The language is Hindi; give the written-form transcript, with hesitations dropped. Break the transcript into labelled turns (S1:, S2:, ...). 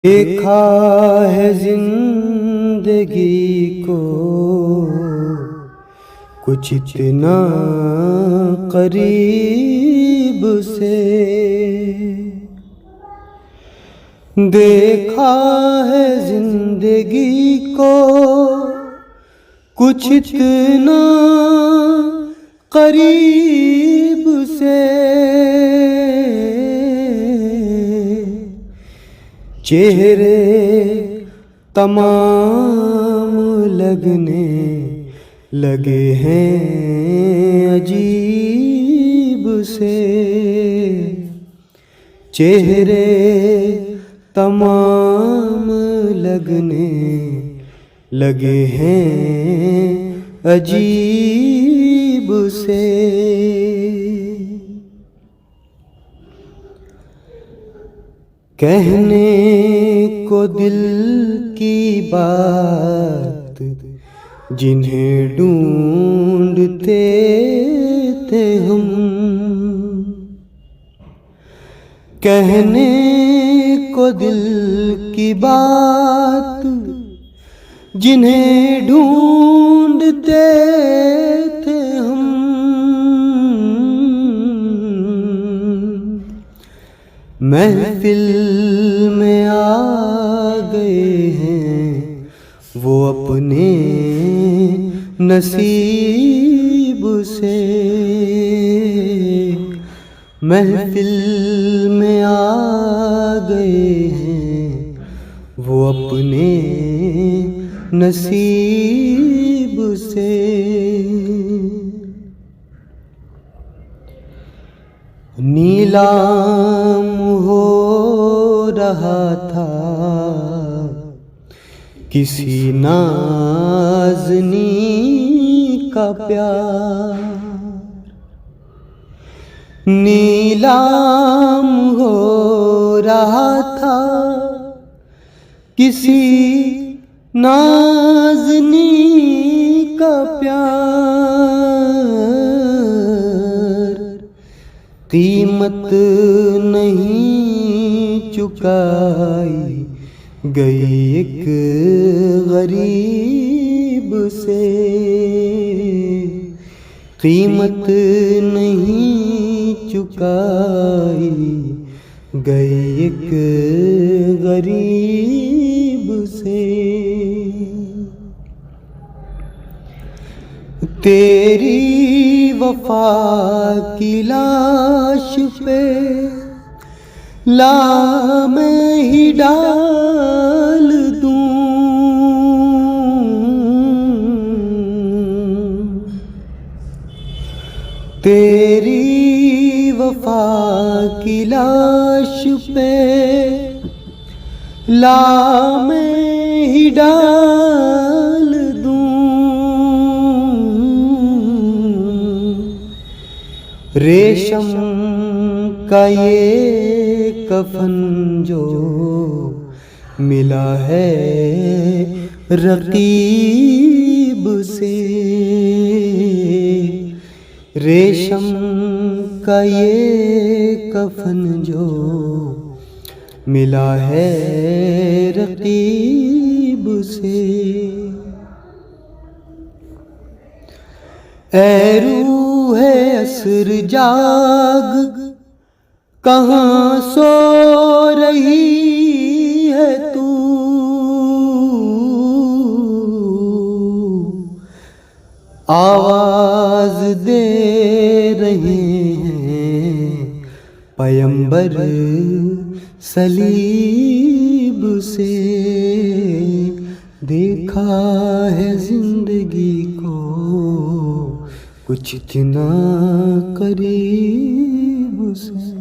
S1: देखा है जिंदगी को कुछ इतना करीब से, देखा है जिंदगी को कुछ इतना करीब से। चेहरे तमाम लगने लगे हैं अजीब से, चेहरे तमाम लगने लगे हैं अजीब से। कहने को दिल की बात जिन्हें ढूंढते थे हम, कहने को दिल की बात जिन्हें ढूंढते थे हम, महफिल में आ गए हैं वो अपने नसीब से, महफिल में आ गए हैं वो अपने नसीब से। नीलाम हो रहा था किसी नाज़नी का प्यार, नीलाम हो रहा था किसी नाज़नी का प्यार, कीमत नहीं चुकाई गई एक गरीब से, कीमत नहीं चुकाई गई एक गरीब से। तेरी वफा की लाश पे ला मैं ही डाल दूं, तेरी वफा की लाश पे ला मैं ही डाल दूं, रेशम का ये कफन जो मिला है रकीब से, रेशम का ये कफन जो मिला है रकीब से। ऐ रूहे असर जाग कहाँ सो रही है तू, आवाज दे रहे हैं पैगंबर सलीब से। देखा है जिंदगी को कुछ इतना करीब से।